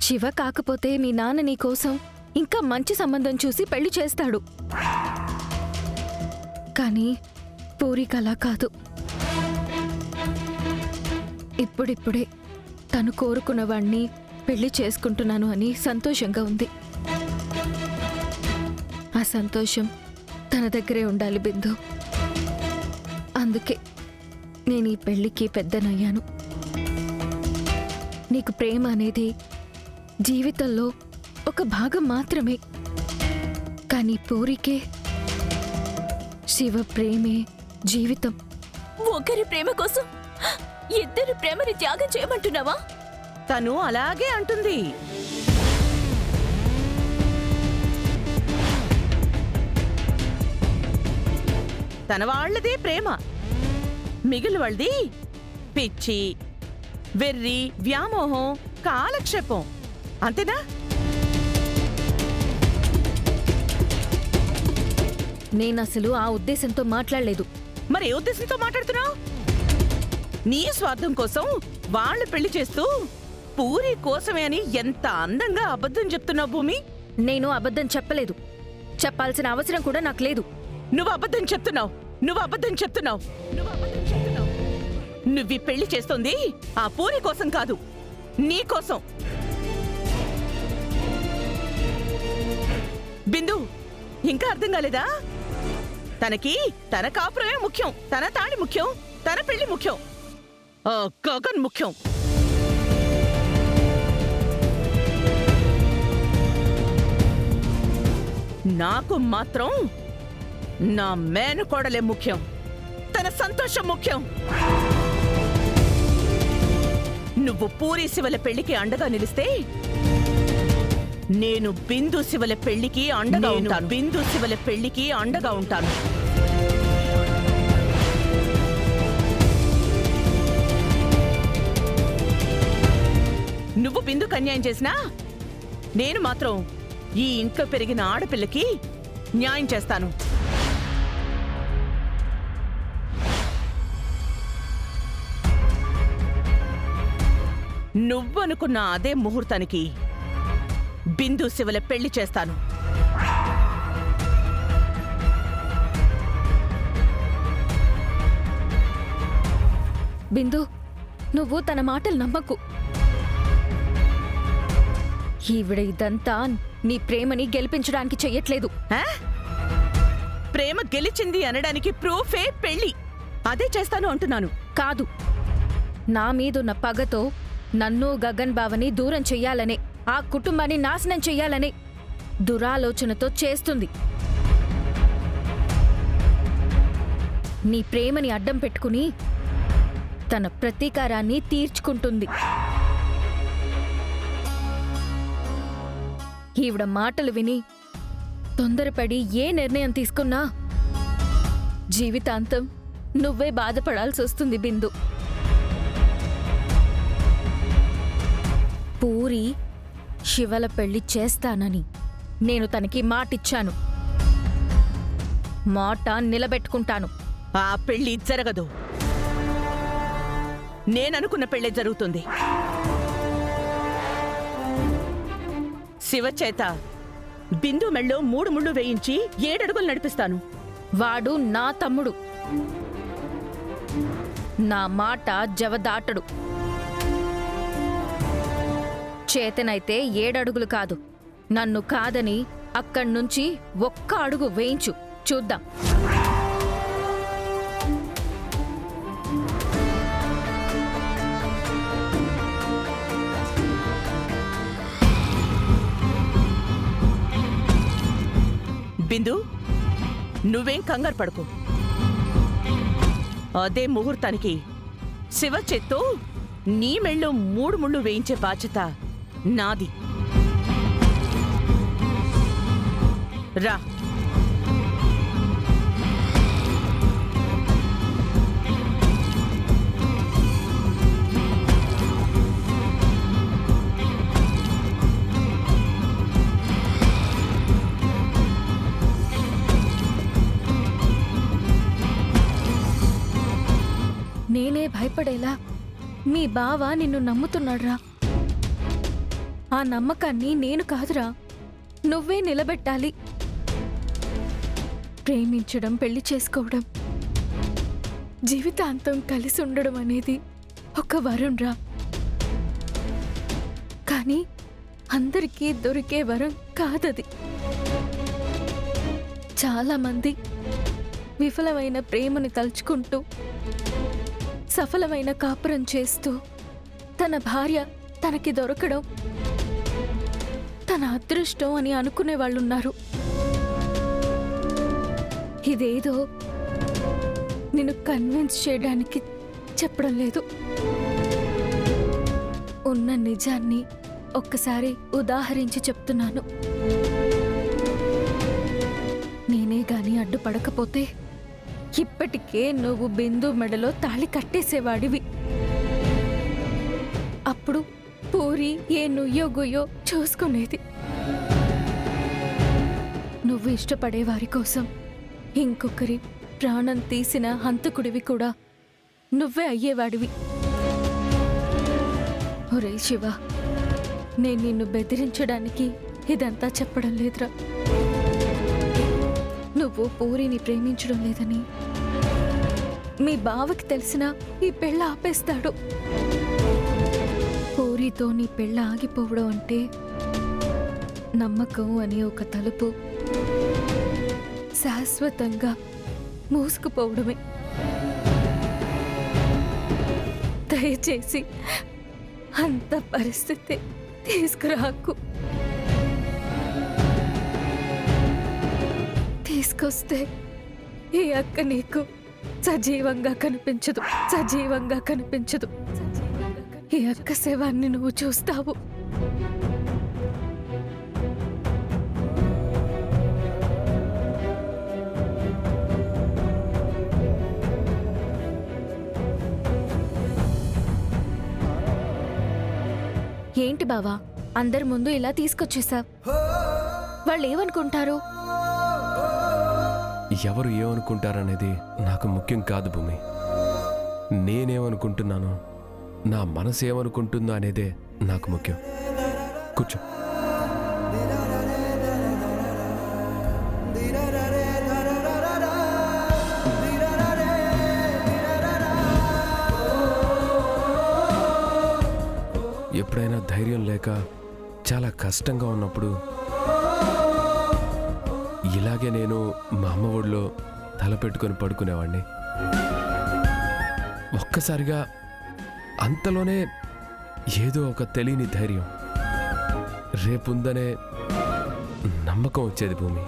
శివ కాకపోతే మీ నాన్న నీకోసం ఇంకా మంచి సంబంధం చూసి పెళ్లి చేస్తాడు. కానీ పూరికలా కాదు. ఇప్పుడిప్పుడే తను కోరుకున్నవాణ్ణి పెళ్లి చేసుకుంటున్నాను అని సంతోషంగా ఉంది. ఆ సంతోషం తన దగ్గరే ఉండాలి బిందు. అందుకే నేను ఈ పెళ్లికి పెద్దనయ్యాను. నీకు ప్రేమ అనేది జీవితంలో ఒక భాగం మాత్రమే. కానీ పూరికే శివ ప్రేమే జీవితం. ఒకరి ప్రేమ కోసం ఇద్దరి ప్రేమని త్యాగం చేయమంటున్నావా? తను అలాగే అంటుంది. తన వాళ్లదే ప్రేమ, మిగిలిన వాళ్ళది పిచ్చి, వెర్రి, వ్యామోహం, కాలక్షేపం. అంతేనా? నేనసలు ఆ ఉద్దేశంతో మాట్లాడలేదు. మరి ఏ ఉద్దేశంతో మాట్లాడుతున్నావు? నీ స్వార్థం కోసం వాళ్ళు పెళ్లి చేస్తూ పూరి కోసమే అని ఎంత అందంగా అబద్ధం చెప్తున్నావు భూమి. నేను అబద్ధం చెప్పలేదు. చెప్పాల్సిన అవసరం కూడా నాకు లేదు. నువ్వు అబద్ధం చెప్తున్నావు. నువ్వు పెళ్లి చేస్తోంది ఆ పూరి కోసం కాదు, నీ కోసం. బిందు, ఇంకా అర్థం కాలేదా? తనకి తన కాపురమే ముఖ్యం, తన తాళి ముఖ్యం, తన పెళ్లి ముఖ్యం, గగన్ ముఖ్యం. నాకు మాత్రం నా మేనకోడలే ముఖ్యం, తన సంతోషం ముఖ్యం. నువ్వు పూరి శివల పెళ్లికి అండగా నిలిస్తే నేను బిందు శివల పెళ్లికి అండగా ఉంటాను. నువ్వు బిందుకు అన్యాయం చేసినా నేను మాత్రం ఈ ఇంట్లో పెరిగిన ఆడపిల్లకి న్యాయం చేస్తాను. నువ్వనుకున్న అదే ముహూర్తానికి బిందు శివల పెళ్లి చేస్తాను. బిందు, నువ్వు తన మాటలు నమ్మకు. ఈవిడ ఇదంతా నీ ప్రేమని గెలిపించడానికి చెయ్యట్లేదు. ప్రేమ గెలిచింది అనడానికి ప్రూఫే పెళ్లి. అదే చేస్తాను అంటున్నాను. కాదు, నా మీదున్న పగతో నన్ను గగన్ బావని దూరం చెయ్యాలనే, ఆ కుటుంబాన్ని నాశనం చెయ్యాలనే దురాలోచనతో చేస్తుంది. నీ ప్రేమని అడ్డం పెట్టుకుని తన ప్రతీకారాన్ని తీర్చుకుంటుంది. ఈవిడ మాటలు విని తొందరపడి ఏ నిర్ణయం తీసుకున్నా జీవితాంతం నువ్వే బాధపడాల్సి వస్తుంది బిందు. పూరి శివల పెళ్లి చేస్తానని నేను తనకి మాటిచ్చాను. మాట నిలబెట్టుకుంటాను. ఆ పెళ్లి జరగదు. నేననుకున్న పెళ్లే జరుగుతుంది. శివచేత బిందు మెళ్ళో 3 ముళ్ళు వేయించి 7 అడుగులు నడిపిస్తాను. వాడు నా తమ్ముడు. నా మాట జవదాటడు. చేతనైతే 7 అడుగులు కాదు, నన్ను కాదని అక్కడ్నుంచి 1 అడుగు వేయించు, చూద్దాం. బిందు, నువ్వేం కంగారు పడకు. అదే ముహూర్తానికి శివ చేత్తో నీ మెళ్ళో 3 ముళ్ళు వేయించే బాధ్యత నాది. రా. నేనే భయపడేలా మీ బావ నిన్ను నమ్ముతున్నాడ్రా. ఆ నమ్మకాన్ని నేను కాదురా, నువ్వే నిలబెట్టాలి. ప్రేమించడం, పెళ్లి చేసుకోవడం, జీవితాంతం కలిసి ఉండడం అనేది ఒక వరం రా. కానీ అందరికీ దొరికే వరం కాదది. చాలా మంది విఫలమైన ప్రేమని తలుచుకుంటూ సఫలమైన కాపురం చేస్తూ తన భార్య తనకి దొరకడం తన అదృష్టం అని అనుకునే వాళ్ళున్నారు. ఇదేదో నిన్ను కన్విన్స్ చేయడానికి చెప్పడం లేదు. ఉన్న నిజాన్ని ఒక్కసారి ఉదాహరించి చెప్తున్నాను. నేనే గాని అడ్డుపడకపోతే ఇప్పటికే నువ్వు బిందు మెడలో తాళి కట్టేసేవాడివి. అప్పుడు పూరి ఏ నుయ్యో గుయ్యో చూసుకునేది. నువ్వు ఇష్టపడే వారి కోసం ఇంకొకరి ప్రాణం తీసిన హంతకుడివి కూడా నువ్వే అయ్యేవాడివి. ఒరే శివ, నేను నిన్ను బెదిరించడానికి ఇదంతా చెప్పడం లేదురా. నువ్వు పూరిని ప్రేమించడం లేదని మీ బావకి తెలిసినా ఈ పెళ్ళ ఆపేస్తాడు. పూరితో నీ పెళ్ళ ఆగిపోవడం అంటే నమ్మకం అనే ఒక తలుపు శాశ్వతంగా మూసుకుపోవడమే. దయచేసి అంత పరిస్థితి తీసుకురాకు. తీసుకొస్తే ఈ అక్క నీకు సజీవంగా కనిపించదు. ఈ అక్క శవాన్ని నువ్వు చూస్తావు. ఏంటి బావా, అందరి ముందు ఇలా తీసుకొచ్చేసావ్? వాళ్ళు ఏమనుకుంటారు? ఎవరు ఏమనుకుంటారనేది నాకు ముఖ్యం కాదు భూమి. నేనేమనుకుంటున్నానో, నా మనసు ఏమనుకుంటుందో అనేదే నాకు ముఖ్యం. కూర్చో. ఎప్పుడైనా ధైర్యం లేక చాలా కష్టంగా ఉన్నప్పుడు ఇలాగే నేను మా అమ్మ ఒడిలో తలపెట్టుకొని పడుకునేవాడిని. ఒక్కసారిగా అంతలోనే ఏదో ఒక తెలియని ధైర్యం, రేపుందనే నమ్మకం వచ్చేది భూమి.